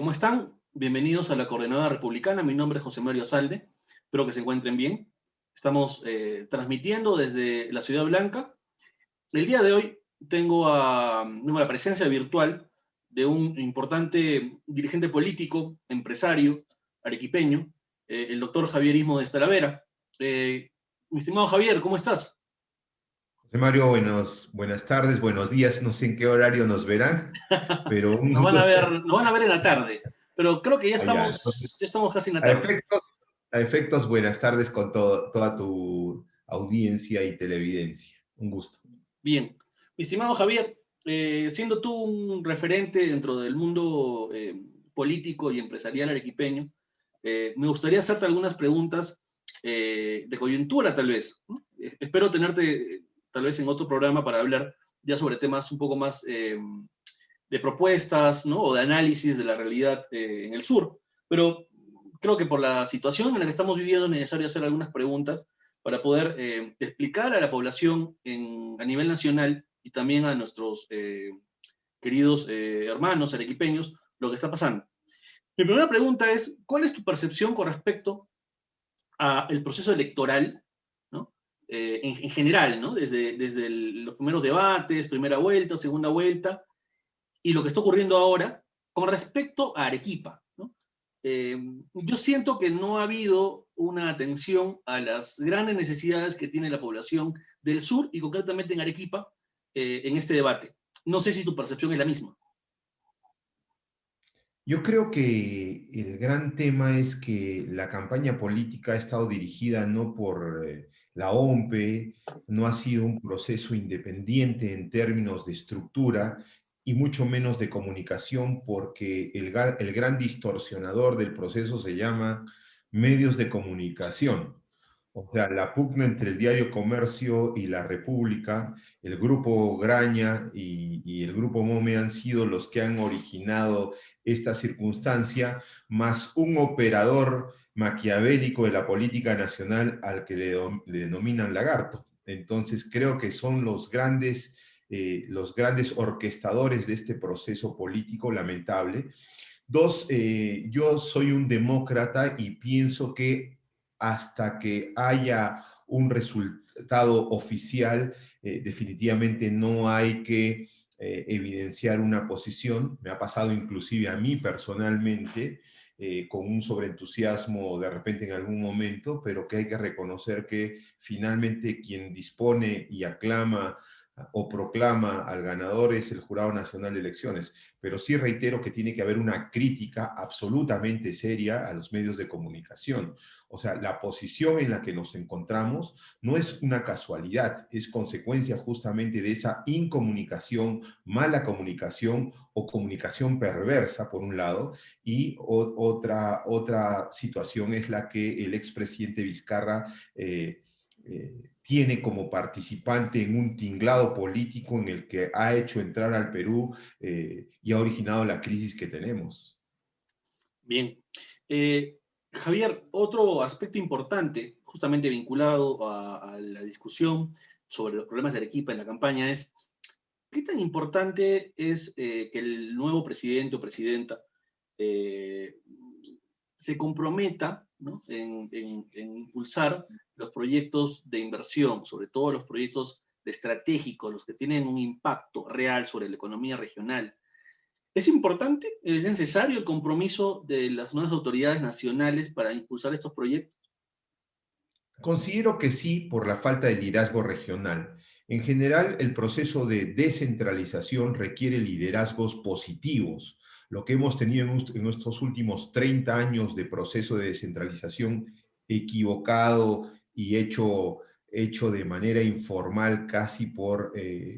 ¿Cómo están? Bienvenidos a la Coordenada Republicana. Mi nombre es José Mario Asalde. Espero que se encuentren bien. Estamos transmitiendo desde la Ciudad Blanca. El día de hoy tengo la presencia virtual de un importante dirigente político, empresario, arequipeño, el doctor Javier Istmo de Talavera. Mi estimado Javier, ¿cómo estás? José Mario, buenas tardes, buenos días, no sé en qué horario nos verán, pero Nos van a ver, nos van a ver en la tarde, pero creo que allá. Entonces, ya estamos casi en la a tarde. efectos, a efectos, buenas tardes con toda tu audiencia y televidencia. Un gusto. Bien. Mi estimado Javier, siendo tú un referente dentro del mundo político y empresarial arequipeño, me gustaría hacerte algunas preguntas de coyuntura, tal vez, ¿no? Espero tenerte tal vez en otro programa para hablar ya sobre temas un poco más de propuestas, ¿no? O de análisis de la realidad en el sur. Pero creo que por la situación en la que estamos viviendo es necesario hacer algunas preguntas para poder explicar a la población a nivel nacional y también a nuestros queridos hermanos arequipeños lo que está pasando. Mi primera pregunta es, ¿cuál es tu percepción con respecto al proceso electoral, ¿no? En general, ¿no? Desde los primeros debates, primera vuelta, segunda vuelta, y lo que está ocurriendo ahora con respecto a Arequipa, ¿no? Yo siento que no ha habido una atención a las grandes necesidades que tiene la población del sur y concretamente en Arequipa en este debate. No sé si tu percepción es la misma. Yo creo que el gran tema es que la campaña política ha estado dirigida no por la OMPE, no ha sido un proceso independiente en términos de estructura y mucho menos de comunicación, porque el gran distorsionador del proceso se llama medios de comunicación. O sea, la pugna entre el diario Comercio y La República, el grupo Graña y el grupo Mome han sido los que han originado esta circunstancia, más un operador maquiavélico de la política nacional al que le denominan lagarto. Entonces, creo que son los grandes orquestadores de este proceso político lamentable. Dos, yo soy un demócrata y pienso que hasta que haya un resultado oficial, definitivamente no hay que evidenciar una posición. Me ha pasado inclusive a mí personalmente, con un sobreentusiasmo de repente en algún momento, pero que hay que reconocer que finalmente quien dispone y aclama o proclama al ganador es el Jurado Nacional de Elecciones. Pero sí reitero que tiene que haber una crítica absolutamente seria a los medios de comunicación. O sea, la posición en la que nos encontramos no es una casualidad, es consecuencia justamente de esa incomunicación, mala comunicación o comunicación perversa, por un lado, y otra situación es la que el expresidente Vizcarra tiene como participante en un tinglado político en el que ha hecho entrar al Perú y ha originado la crisis que tenemos. Bien. Javier, otro aspecto importante, justamente vinculado a la discusión sobre los problemas de Arequipa en la campaña, es qué tan importante es que el nuevo presidente o presidenta eh, se comprometa, ¿no? En impulsar los proyectos de inversión, sobre todo los proyectos de estratégicos, los que tienen un impacto real sobre la economía regional. ¿Es importante, es necesario el compromiso de las nuevas autoridades nacionales para impulsar estos proyectos? Considero que sí, por la falta de liderazgo regional. En general, el proceso de descentralización requiere liderazgos positivos. Lo que hemos tenido en estos últimos 30 años de proceso de descentralización equivocado y hecho de manera informal casi por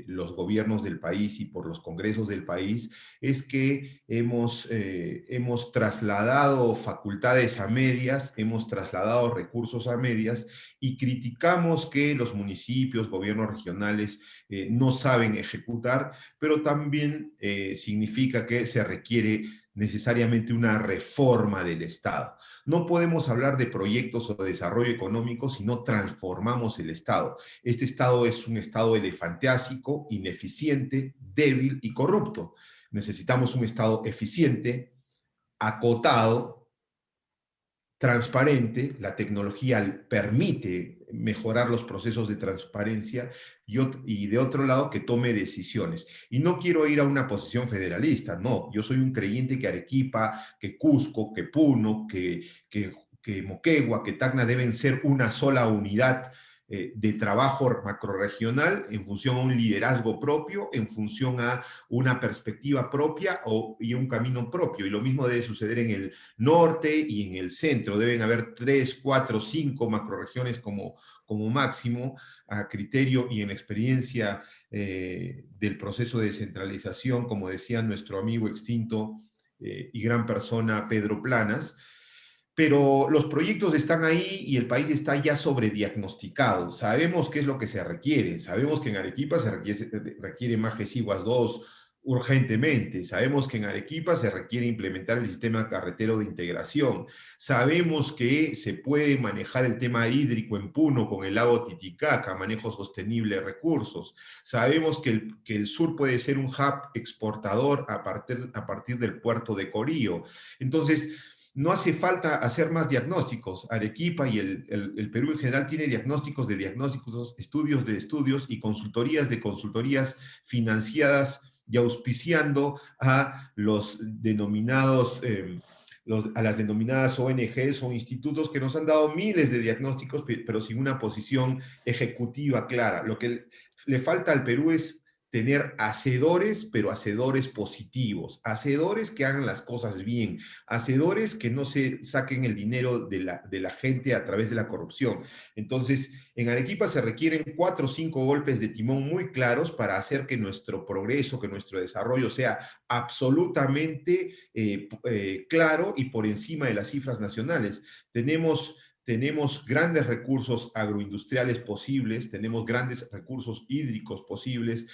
los gobiernos del país y por los congresos del país, es que hemos trasladado facultades a medias, hemos trasladado recursos a medias y criticamos que los municipios, gobiernos regionales no saben ejecutar, pero también significa que se requiere necesariamente una reforma del Estado. No podemos hablar de proyectos o de desarrollo económico si no transformamos el Estado. Este Estado es un Estado elefantiásico, ineficiente, débil y corrupto. Necesitamos un Estado eficiente, acotado, transparente. La tecnología permite mejorar los procesos de transparencia y de otro lado que tome decisiones. Y no quiero ir a una posición federalista, no. Yo soy un creyente que Arequipa, que Cusco, que Puno, que Moquegua, que Tacna deben ser una sola unidad de trabajo macrorregional en función a un liderazgo propio, en función a una perspectiva propia y un camino propio. Y lo mismo debe suceder en el norte y en el centro. Deben haber 3, 4, 5 macroregiones como máximo, a criterio y en experiencia del proceso de descentralización, como decía nuestro amigo extinto y gran persona Pedro Planas. Pero los proyectos están ahí y el país está ya sobrediagnosticado. Sabemos qué es lo que se requiere. Sabemos que en Arequipa se requiere Majes-Iguas 2 urgentemente. Sabemos que en Arequipa se requiere implementar el sistema carretero de integración. Sabemos que se puede manejar el tema hídrico en Puno con el lago Titicaca, manejo sostenible de recursos. Sabemos que el sur puede ser un hub exportador a partir del puerto de Corío. Entonces, no hace falta hacer más diagnósticos. Arequipa y el Perú en general tiene diagnósticos de diagnósticos, estudios de estudios y consultorías de consultorías financiadas y auspiciando a los denominados, a las denominadas ONGs o institutos que nos han dado miles de diagnósticos, pero sin una posición ejecutiva clara. Lo que le falta al Perú es tener hacedores, pero hacedores positivos, hacedores que hagan las cosas bien, hacedores que no se saquen el dinero de la gente a través de la corrupción. Entonces, en Arequipa se requieren 4 o 5 golpes de timón muy claros para hacer que nuestro progreso, que nuestro desarrollo sea absolutamente claro y por encima de las cifras nacionales. Tenemos grandes recursos agroindustriales posibles, tenemos grandes recursos hídricos posibles,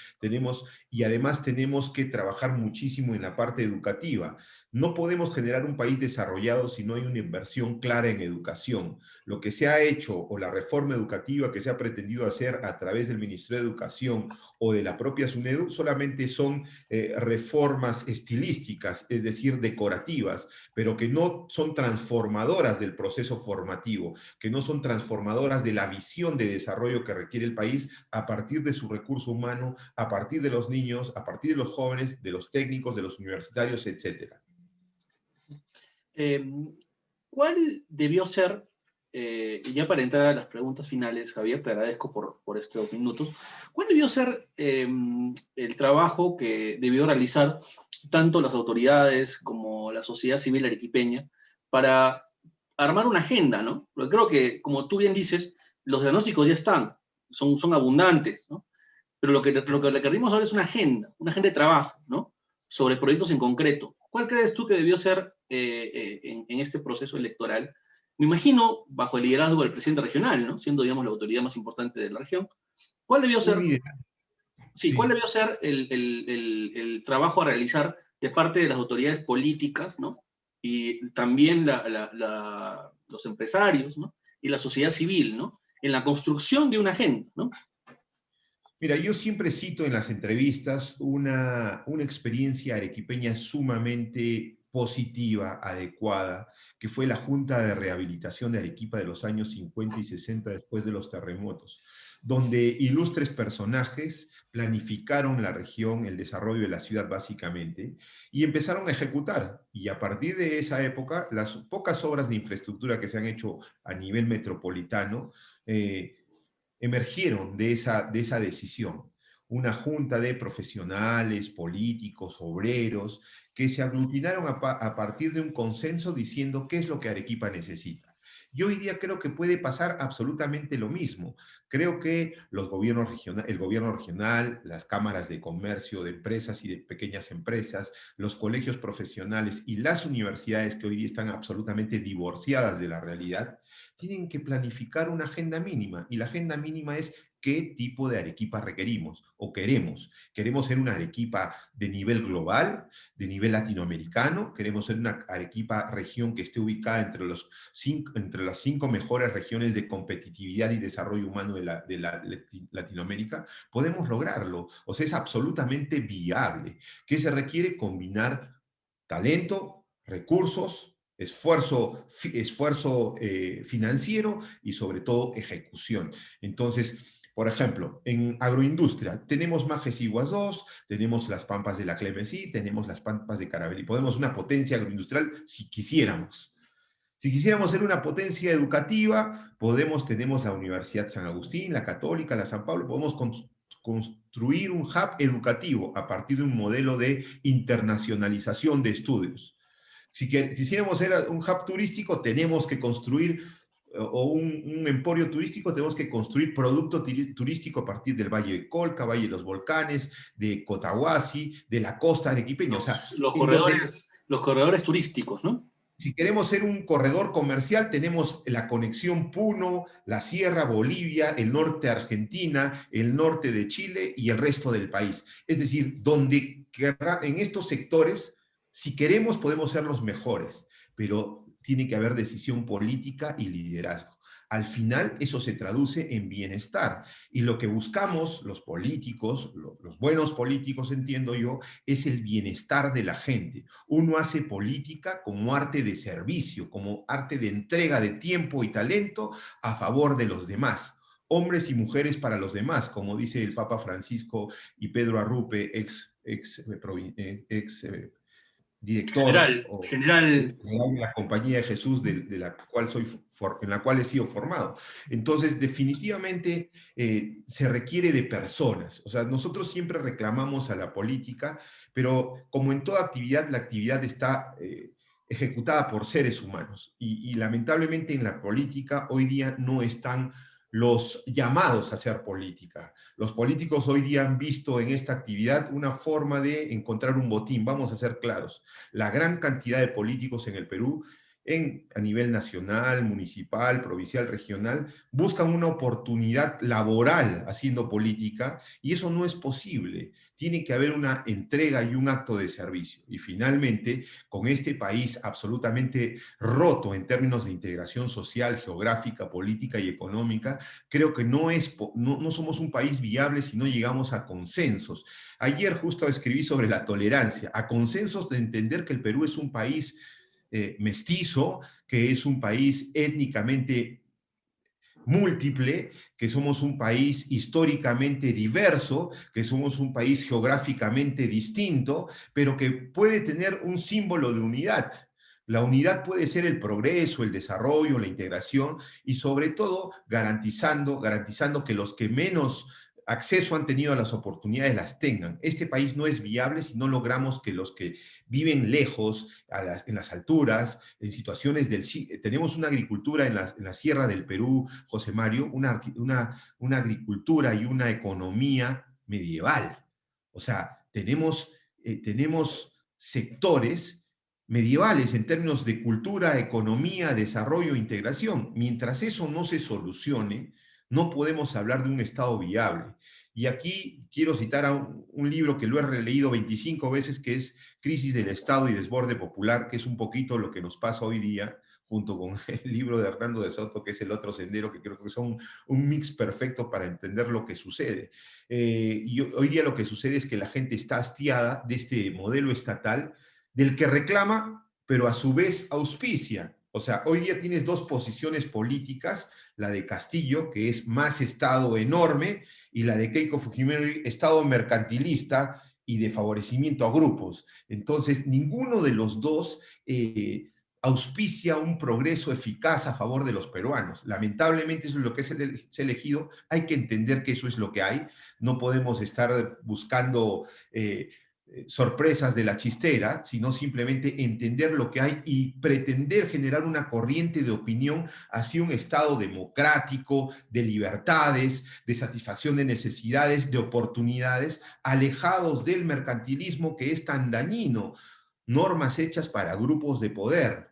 y además tenemos que trabajar muchísimo en la parte educativa. No podemos generar un país desarrollado si no hay una inversión clara en educación. Lo que se ha hecho o la reforma educativa que se ha pretendido hacer a través del Ministerio de Educación o de la propia SUNEDU solamente son reformas estilísticas, es decir, decorativas, pero que no son transformadoras del proceso formativo, que no son transformadoras de la visión de desarrollo que requiere el país a partir de su recurso humano, a partir de los niños, a partir de los jóvenes, de los técnicos, de los universitarios, etcétera. ¿Cuál debió ser, y ya para entrar a las preguntas finales, Javier, te agradezco por estos minutos, cuál debió ser el trabajo que debió realizar tanto las autoridades como la sociedad civil arequipeña para armar una agenda, ¿no? Porque creo que, como tú bien dices, los diagnósticos ya están, son abundantes, ¿no? Pero lo que requerimos ahora es una agenda de trabajo, ¿no? Sobre proyectos en concreto. ¿Cuál crees tú que debió ser en este proceso electoral? Me imagino, bajo el liderazgo del presidente regional, ¿no? Siendo, digamos, la autoridad más importante de la región. ¿Cuál debió ser, sí, ¿cuál debió ser el trabajo a realizar de parte de las autoridades políticas, ¿no? Y también los empresarios, ¿no? Y la sociedad civil, ¿no? En la construcción de una agenda, ¿no? Mira, yo siempre cito en las entrevistas una experiencia arequipeña sumamente positiva, adecuada, que fue la Junta de Rehabilitación de Arequipa de los años 50 y 60 después de los terremotos, donde ilustres personajes planificaron la región, el desarrollo de la ciudad básicamente, y empezaron a ejecutar. Y a partir de esa época, las pocas obras de infraestructura que se han hecho a nivel metropolitano, emergieron de esa decisión. Una junta de profesionales, políticos, obreros, que se aglutinaron a partir de un consenso diciendo qué es lo que Arequipa necesita. Y hoy día creo que puede pasar absolutamente lo mismo. Creo que el gobierno regional, las cámaras de comercio de empresas y de pequeñas empresas, los colegios profesionales y las universidades que hoy día están absolutamente divorciadas de la realidad, tienen que planificar una agenda mínima. Y la agenda mínima es qué tipo de Arequipa requerimos o queremos. ¿Queremos ser una Arequipa de nivel global, de nivel latinoamericano? ¿Queremos ser una Arequipa región que esté ubicada entre las 5 mejores regiones de competitividad y desarrollo humano de Latinoamérica? Podemos lograrlo. O sea, es absolutamente viable. ¿Qué se requiere? Combinar talento, recursos, esfuerzo financiero y sobre todo ejecución. Entonces, por ejemplo, en agroindustria tenemos Majes Iguas 2, tenemos las Pampas de la Clemensí, tenemos las Pampas de Carabel y podemos una potencia agroindustrial si quisiéramos. Si quisiéramos ser una potencia educativa, tenemos la Universidad San Agustín, la Católica, la San Pablo, podemos construir un hub educativo a partir de un modelo de internacionalización de estudios. Si quisiéramos ser un hub turístico, tenemos que construir, o un emporio turístico, tenemos que construir producto turístico a partir del Valle de Colca, Valle de los Volcanes, de Cotahuasi, de la costa arequipeña. O sea, los corredores turísticos, ¿no? Si queremos ser un corredor comercial, tenemos la conexión Puno, la Sierra, Bolivia, el norte de Argentina, el norte de Chile y el resto del país. Es decir, en estos sectores, si queremos, podemos ser los mejores, pero tiene que haber decisión política y liderazgo. Al final, eso se traduce en bienestar. Y lo que buscamos los políticos, los buenos políticos, entiendo yo, es el bienestar de la gente. Uno hace política como arte de servicio, como arte de entrega de tiempo y talento a favor de los demás. Hombres y mujeres para los demás, como dice el Papa Francisco y Pedro Arrupe, ex director general de la Compañía de Jesús, en la cual he sido formado. Entonces, definitivamente se requiere de personas. O sea, nosotros siempre reclamamos a la política, pero como en toda actividad, la actividad está ejecutada por seres humanos. Y lamentablemente en la política hoy día no están los llamados a hacer política. Los políticos hoy día han visto en esta actividad una forma de encontrar un botín. Vamos a ser claros. La gran cantidad de políticos en el Perú, a nivel nacional, municipal, provincial, regional, buscan una oportunidad laboral haciendo política y eso no es posible. Tiene que haber una entrega y un acto de servicio. Y finalmente, con este país absolutamente roto en términos de integración social, geográfica, política y económica, creo que no somos un país viable si no llegamos a consensos. Ayer justo escribí sobre la tolerancia, a consensos de entender que el Perú es un país mestizo, que es un país étnicamente múltiple, que somos un país históricamente diverso, que somos un país geográficamente distinto, pero que puede tener un símbolo de unidad. La unidad puede ser el progreso, el desarrollo, la integración y sobre todo garantizando que los que menos acceso han tenido a las oportunidades las tengan. Este país no es viable si no logramos que los que viven lejos, en las alturas, en situaciones tenemos una agricultura en la sierra del Perú, José Mario, una agricultura y una economía medieval. O sea, tenemos sectores medievales en términos de cultura, economía, desarrollo, integración. Mientras eso no se solucione, no podemos hablar de un Estado viable. Y aquí quiero citar a un libro que lo he releído 25 veces, que es Crisis del Estado y Desborde Popular, que es un poquito lo que nos pasa hoy día, junto con el libro de Hernando de Soto, que es El Otro Sendero, que creo que son un mix perfecto para entender lo que sucede. Y hoy día lo que sucede es que la gente está hastiada de este modelo estatal, del que reclama, pero a su vez auspicia. O sea, hoy día tienes dos posiciones políticas, la de Castillo, que es más Estado enorme, y la de Keiko Fujimori, Estado mercantilista y de favorecimiento a grupos. Entonces, ninguno de los dos auspicia un progreso eficaz a favor de los peruanos. Lamentablemente eso es lo que se ha elegido. Hay que entender que eso es lo que hay. No podemos estar buscando sorpresas de la chistera, sino simplemente entender lo que hay y pretender generar una corriente de opinión hacia un Estado democrático, de libertades, de satisfacción de necesidades, de oportunidades, alejados del mercantilismo que es tan dañino. Normas hechas para grupos de poder,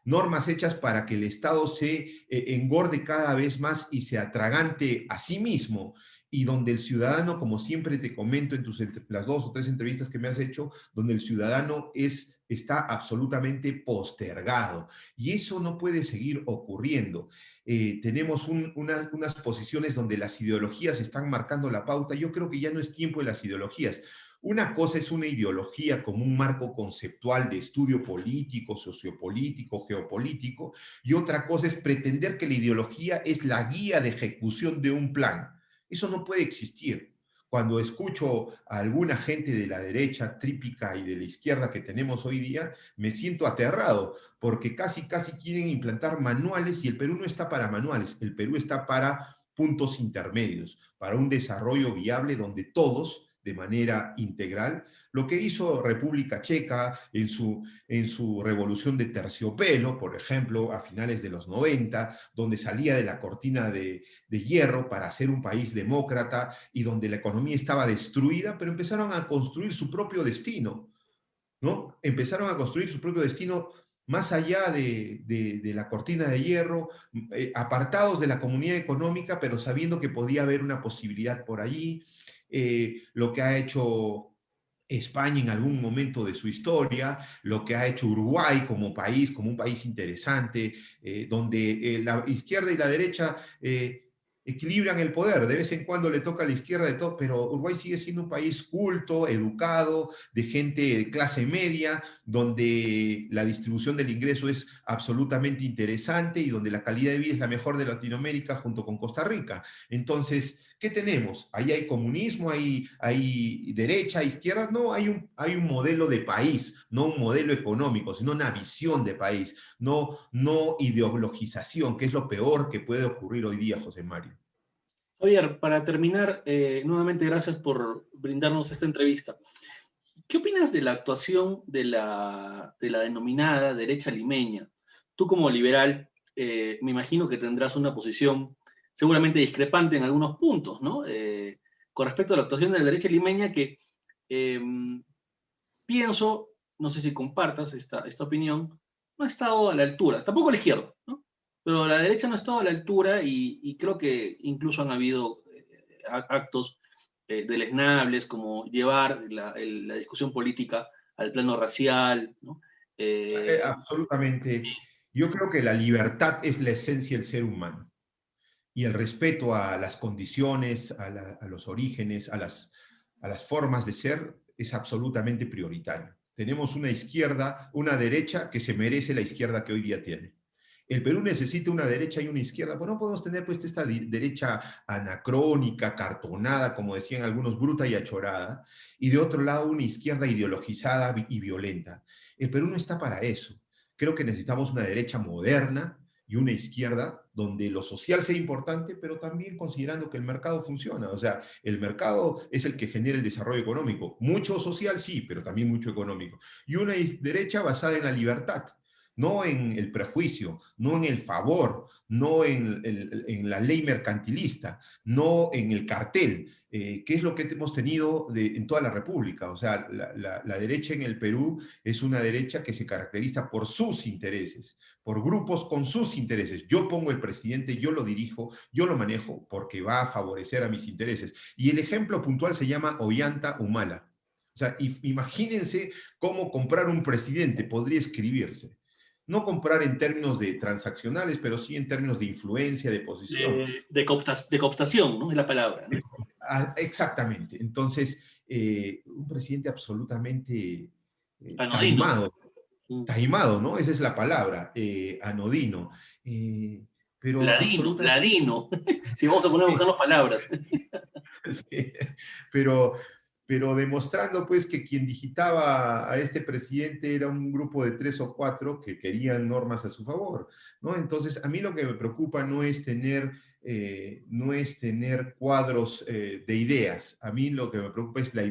normas hechas para que el Estado se engorde cada vez más y se atragante a sí mismo y donde el ciudadano, como siempre te comento en las 2 o 3 entrevistas que me has hecho, donde el ciudadano está absolutamente postergado. Y eso no puede seguir ocurriendo. Tenemos unas posiciones donde las ideologías están marcando la pauta. Yo creo que ya no es tiempo de las ideologías. Una cosa es una ideología como un marco conceptual de estudio político, sociopolítico, geopolítico, y otra cosa es pretender que la ideología es la guía de ejecución de un plan. Eso no puede existir. Cuando escucho a alguna gente de la derecha típica y de la izquierda que tenemos hoy día, me siento aterrado, porque casi quieren implantar manuales y el Perú no está para manuales, el Perú está para puntos intermedios, para un desarrollo viable donde todos, de manera integral, lo que hizo República Checa en su revolución de terciopelo, por ejemplo, a finales de los 90, donde salía de la cortina de hierro para ser un país demócrata y donde la economía estaba destruida, pero empezaron a construir su propio destino, ¿no? Empezaron a construir su propio destino más allá de la cortina de hierro, apartados de la comunidad económica, pero sabiendo que podía haber una posibilidad por allí. Lo que ha hecho España en algún momento de su historia, lo que ha hecho Uruguay como un país interesante, donde la izquierda y la derecha equilibran el poder. De vez en cuando le toca a la izquierda de todo, pero Uruguay sigue siendo un país culto, educado, de gente de clase media, donde la distribución del ingreso es absolutamente interesante y donde la calidad de vida es la mejor de Latinoamérica junto con Costa Rica. Entonces, ¿qué tenemos? Ahí hay comunismo, hay derecha, izquierda. No, hay un modelo de país, no un modelo económico, sino una visión de país, no ideologización, que es lo peor que puede ocurrir hoy día, José Mario. Javier, para terminar, nuevamente gracias por brindarnos esta entrevista. ¿Qué opinas de la actuación de la denominada derecha limeña? Tú como liberal, me imagino que tendrás una posición seguramente discrepante en algunos puntos, ¿no? Con respecto a la actuación de la derecha limeña que eh, pienso, no sé si compartas esta opinión, no ha estado a la altura, tampoco la izquierda, ¿no? Pero la derecha no ha estado a la altura y creo que incluso han habido actos deleznables como llevar la discusión política al plano racial, ¿no? Absolutamente. Yo creo que la libertad es la esencia del ser humano y el respeto a las condiciones, a los orígenes, a las formas de ser es absolutamente prioritario. Tenemos una izquierda, una derecha que se merece la izquierda que hoy día tiene. El Perú necesita una derecha y una izquierda, pues no podemos tener pues esta derecha anacrónica, cartonada, como decían algunos, bruta y achorada, y de otro lado una izquierda ideologizada y violenta. El Perú no está para eso. Creo que necesitamos una derecha moderna y una izquierda donde lo social sea importante, pero también considerando que el mercado funciona. O sea, el mercado es el que genera el desarrollo económico. Mucho social, sí, pero también mucho económico. Y una derecha basada en la libertad, no en el prejuicio, no en el favor, no en la ley mercantilista, no en el cartel, que es lo que hemos tenido en toda la República. O sea, la derecha en el Perú es una derecha que se caracteriza por sus intereses, por grupos con sus intereses. Yo pongo el presidente, yo lo dirijo, yo lo manejo porque va a favorecer a mis intereses. Y el ejemplo puntual se llama Ollanta Humala. O sea, imagínense cómo comprar un presidente podría escribirse. No comprar en términos de transaccionales, pero sí en términos de influencia, de posición. De cooptación, ¿no? Es la palabra, ¿no? Exactamente. Entonces, un presidente absolutamente Anodino. taimado, Mm. taimado, ¿no? Esa es la palabra, anodino. Pero Ladino, absolutamente... ladino. Si vamos a poner a Sí, buscar las palabras. sí. Pero, pero demostrando pues que quien digitaba a este presidente era un grupo de 3 o 4 que querían normas a su favor, ¿no? Entonces, a mí lo que me preocupa no es tener cuadros de ideas. A mí lo que me preocupa es la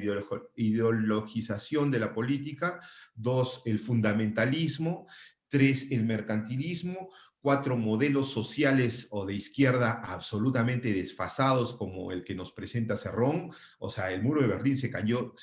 ideologización de la política. 2, el fundamentalismo. 3, el mercantilismo. 4, modelos sociales o de izquierda absolutamente desfasados como el que nos presenta Cerrón. O sea, el muro de Berlín se cayó,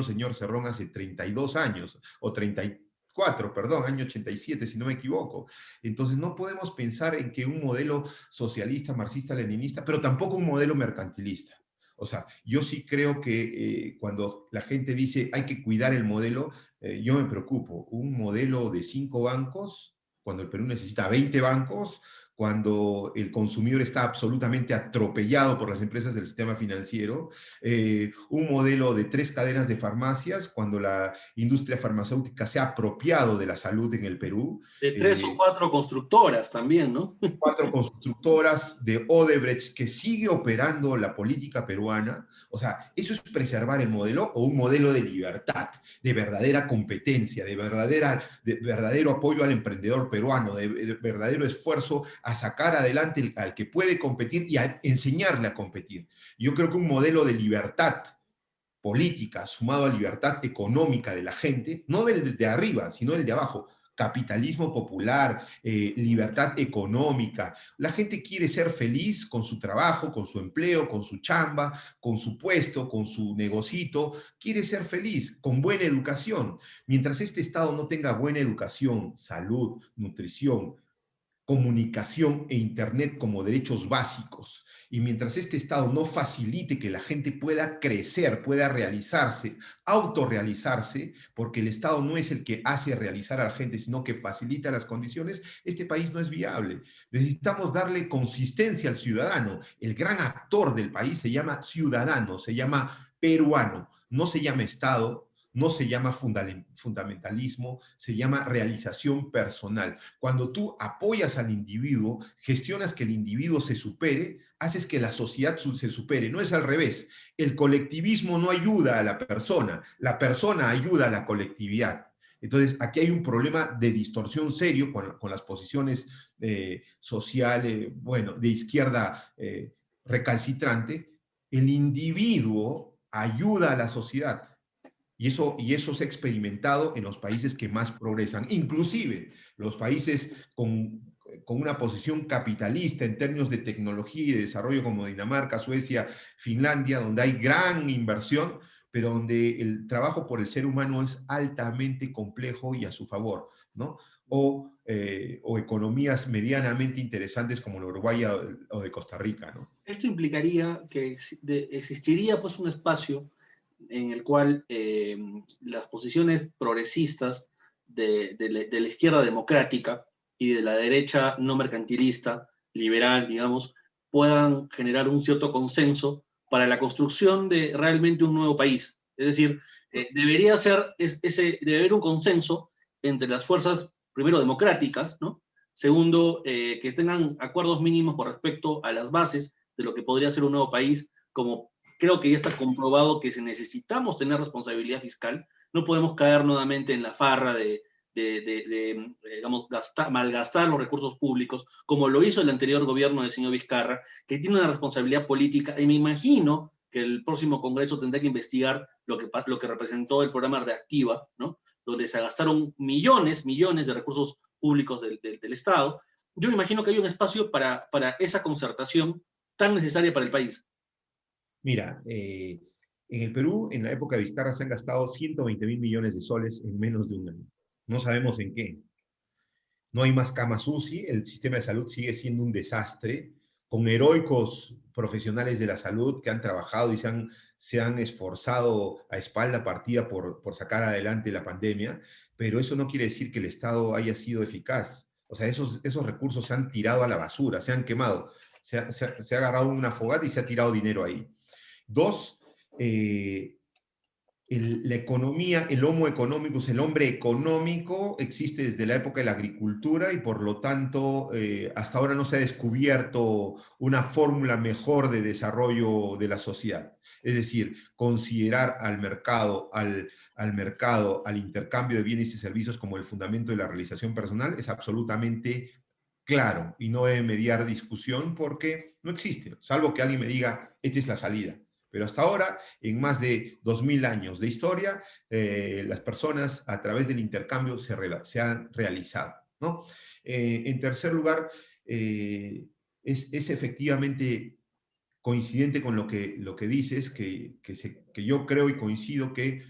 señor Cerrón, hace 32 años, o 34, perdón, año 87, si no me equivoco. Entonces, no podemos pensar en que un modelo socialista, marxista, leninista, pero tampoco un modelo mercantilista. O sea, yo sí creo que cuando la gente dice hay que cuidar el modelo, yo me preocupo. Un modelo de 5 bancos, cuando el Perú necesita 20 bancos, cuando el consumidor está absolutamente atropellado por las empresas del sistema financiero, un modelo de 3 cadenas de farmacias, cuando la industria farmacéutica se ha apropiado de la salud en el Perú, De tres o eh, cuatro constructoras también, ¿no? 4 constructoras de Odebrecht que sigue operando la política peruana. O sea, ¿eso es preservar el modelo o un modelo de libertad, de verdadera competencia, de verdadero apoyo al emprendedor peruano, de verdadero esfuerzo a sacar adelante al que puede competir y a enseñarle a competir? Yo creo que un modelo de libertad política sumado a libertad económica de la gente, no del de arriba, sino del de abajo, capitalismo popular, libertad económica. La gente quiere ser feliz con su trabajo, con su empleo, con su chamba, con su puesto, con su negocito. Quiere ser feliz, con buena educación. Mientras este Estado no tenga buena educación, salud, nutrición, comunicación e Internet como derechos básicos, y mientras este Estado no facilite que la gente pueda crecer, pueda realizarse, autorrealizarse, porque el Estado no es el que hace realizar a la gente, sino que facilita las condiciones, este país no es viable. Necesitamos darle consistencia al ciudadano. El gran actor del país se llama ciudadano, se llama peruano, no se llama Estado, no se llama fundamentalismo, se llama realización personal. Cuando tú apoyas al individuo, gestionas que el individuo se supere, haces que la sociedad se supere. No es al revés. El colectivismo no ayuda a la persona ayuda a la colectividad. Entonces, aquí hay un problema de distorsión serio con las posiciones sociales, bueno, de izquierda recalcitrante. El individuo ayuda a la sociedad. Y eso se ha experimentado en los países que más progresan, inclusive los países con una posición capitalista en términos de tecnología y de desarrollo como Dinamarca, Suecia, Finlandia, donde hay gran inversión, pero donde el trabajo por el ser humano es altamente complejo y a su favor, ¿no? O economías medianamente interesantes como la Uruguay o de Costa Rica, ¿no? Esto implicaría que existiría pues un espacio en el cual las posiciones progresistas de la izquierda democrática y de la derecha no mercantilista, liberal, digamos, puedan generar un cierto consenso para la construcción de realmente un nuevo país. Es decir, debería ser debe haber un consenso entre las fuerzas, primero, democráticas, ¿no? Segundo, que tengan acuerdos mínimos con respecto a las bases de lo que podría ser un nuevo país, como creo que ya está comprobado que si necesitamos tener responsabilidad fiscal, no podemos caer nuevamente en la farra de digamos, malgastar los recursos públicos, como lo hizo el anterior gobierno del señor Vizcarra, que tiene una responsabilidad política, y me imagino que el próximo Congreso tendrá que investigar lo que representó el programa Reactiva, ¿no? Donde se gastaron millones, millones de recursos públicos del Estado. Yo me imagino que hay un espacio para esa concertación tan necesaria para el país. Mira, en el Perú, en la época de Vizcarra, se han gastado 120 mil millones de soles en menos de un año. No sabemos en qué. No hay más camas UCI, el sistema de salud sigue siendo un desastre, con heroicos profesionales de la salud que han trabajado y se han esforzado a espalda partida por sacar adelante la pandemia, pero eso no quiere decir que el Estado haya sido eficaz. O sea, esos recursos se han tirado a la basura, se han quemado, se ha agarrado una fogata y se ha tirado dinero ahí. Dos, eh, la economía, el homo económicos, el hombre económico, existe desde la época de la agricultura y por lo tanto hasta ahora no se ha descubierto una fórmula mejor de desarrollo de la sociedad. Es decir, considerar al intercambio de bienes y servicios como el fundamento de la realización personal es absolutamente claro y no debe mediar discusión porque no existe, salvo que alguien me diga, esta es la salida. Pero hasta ahora, en más de 2000 años de historia, las personas a través del intercambio se han realizado, ¿no? En tercer lugar, es efectivamente coincidente con lo que dices, que yo creo y coincido que,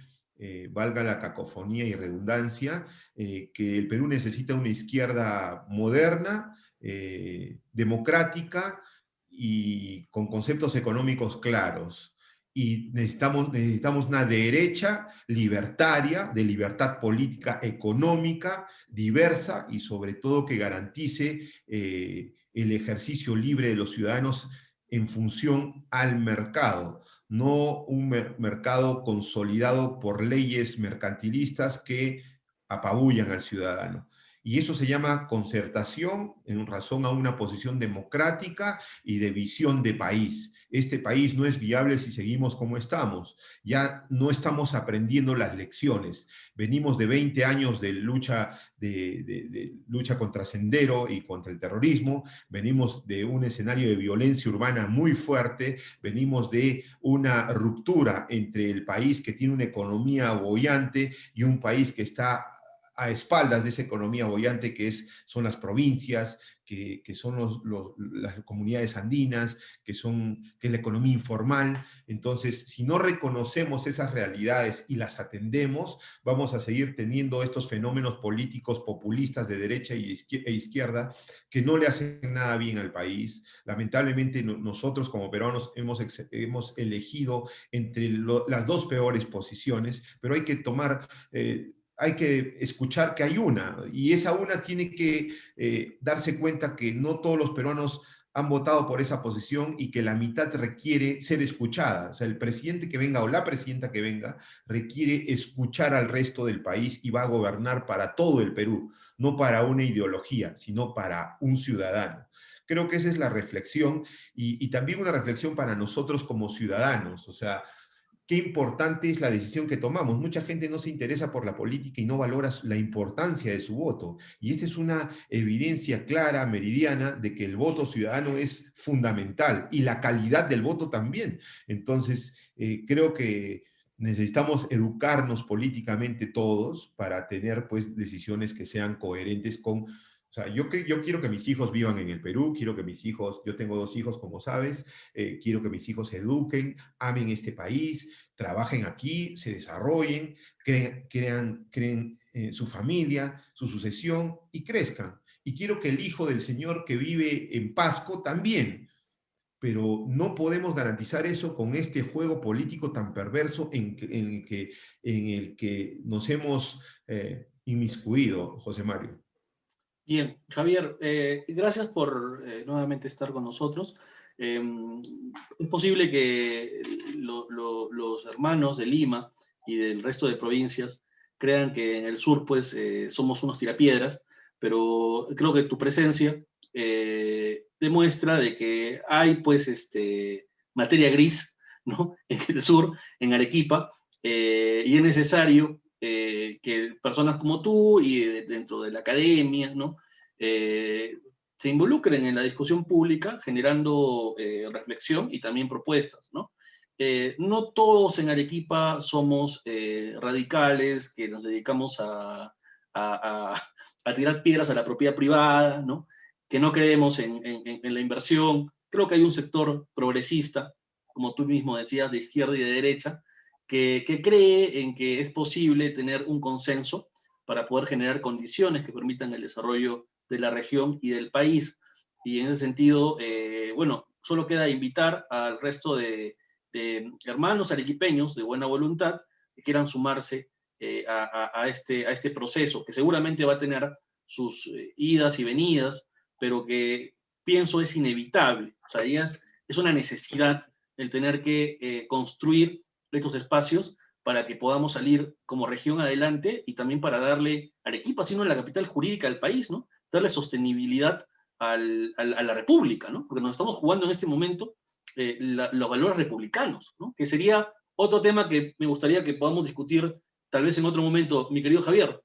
valga la cacofonía y redundancia, que el Perú necesita una izquierda moderna, democrática y con conceptos económicos claros. y necesitamos una derecha libertaria, de libertad política, económica, diversa y sobre todo que garantice el ejercicio libre de los ciudadanos en función al mercado, no un mercado consolidado por leyes mercantilistas que apabullan al ciudadano. Y eso se llama concertación en razón a una posición democrática y de visión de país. Este país no es viable si seguimos como estamos. Ya no estamos aprendiendo las lecciones. Venimos de 20 años de lucha contra Sendero y contra el terrorismo. Venimos de un escenario de violencia urbana muy fuerte. Venimos de una ruptura entre el país que tiene una economía boyante y un país que está a espaldas de esa economía boyante son las provincias, que son las comunidades andinas, que es la economía informal. Entonces, si no reconocemos esas realidades y las atendemos, vamos a seguir teniendo estos fenómenos políticos populistas de derecha e izquierda que no le hacen nada bien al país. Lamentablemente, nosotros como peruanos hemos elegido entre las dos peores posiciones, pero hay que escuchar que hay una, y esa una tiene que darse cuenta que no todos los peruanos han votado por esa posición y que la mitad requiere ser escuchada. O sea, el presidente que venga o la presidenta que venga requiere escuchar al resto del país y va a gobernar para todo el Perú, no para una ideología, sino para un ciudadano. Creo que esa es la reflexión y también una reflexión para nosotros como ciudadanos. O sea, qué importante es la decisión que tomamos. Mucha gente no se interesa por la política y no valora la importancia de su voto. Y esta es una evidencia clara, meridiana, de que el voto ciudadano es fundamental y la calidad del voto también. Entonces, creo que necesitamos educarnos políticamente todos para tener pues decisiones que sean coherentes con... O sea, yo quiero que mis hijos vivan en el Perú, quiero que mis hijos, yo tengo 2 hijos, como sabes, quiero que mis hijos se eduquen, amen este país, trabajen aquí, se desarrollen, creen su familia, su sucesión y crezcan. Y quiero que el hijo del señor que vive en Pasco también, pero no podemos garantizar eso con este juego político tan perverso en el que nos hemos inmiscuido, José Mario. Bien, Javier, gracias por nuevamente estar con nosotros. Es posible que los hermanos de Lima y del resto de provincias crean que en el sur pues somos unos tirapiedras, pero creo que tu presencia demuestra de que hay pues materia gris, ¿no? En el sur, en Arequipa, y es necesario que personas como tú y dentro de la academia, ¿no? Se involucren en la discusión pública generando reflexión y también propuestas, ¿no? No todos en Arequipa somos radicales que nos dedicamos a tirar piedras a la propiedad privada, ¿no? Que no creemos en la inversión. Creo que hay un sector progresista, como tú mismo decías, de izquierda y de derecha, que cree en que es posible tener un consenso para poder generar condiciones que permitan el desarrollo de la región y del país. Y en ese sentido, bueno, solo queda invitar al resto de hermanos arequipeños de buena voluntad que quieran sumarse a este proceso, que seguramente va a tener sus idas y venidas, pero que pienso es inevitable. O sea, es una necesidad el tener que construir estos espacios para que podamos salir como región adelante y también para darle a Arequipa, sino la capital jurídica del país, ¿no? Darle sostenibilidad a la República, ¿no? Porque nos estamos jugando en este momento los valores republicanos, ¿no? Que sería otro tema que me gustaría que podamos discutir tal vez en otro momento, mi querido Javier.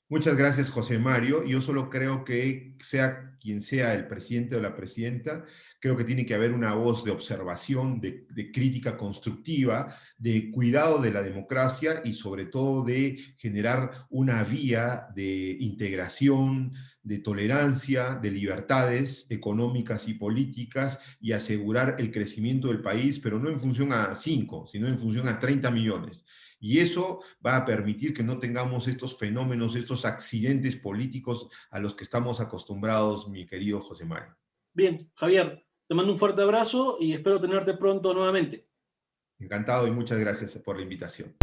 Muchas gracias, José Mario. Yo solo creo que sea quien sea el presidente o la presidenta, creo que tiene que haber una voz de observación, de crítica constructiva, de cuidado de la democracia y sobre todo de generar una vía de integración, de tolerancia, de libertades económicas y políticas y asegurar el crecimiento del país, pero no en función a 5, sino en función a 30 millones. Y eso va a permitir que no tengamos estos fenómenos, estos accidentes políticos a los que estamos acostumbrados, mi querido José Mario. Bien, Javier, te mando un fuerte abrazo y espero tenerte pronto nuevamente. Encantado y muchas gracias por la invitación.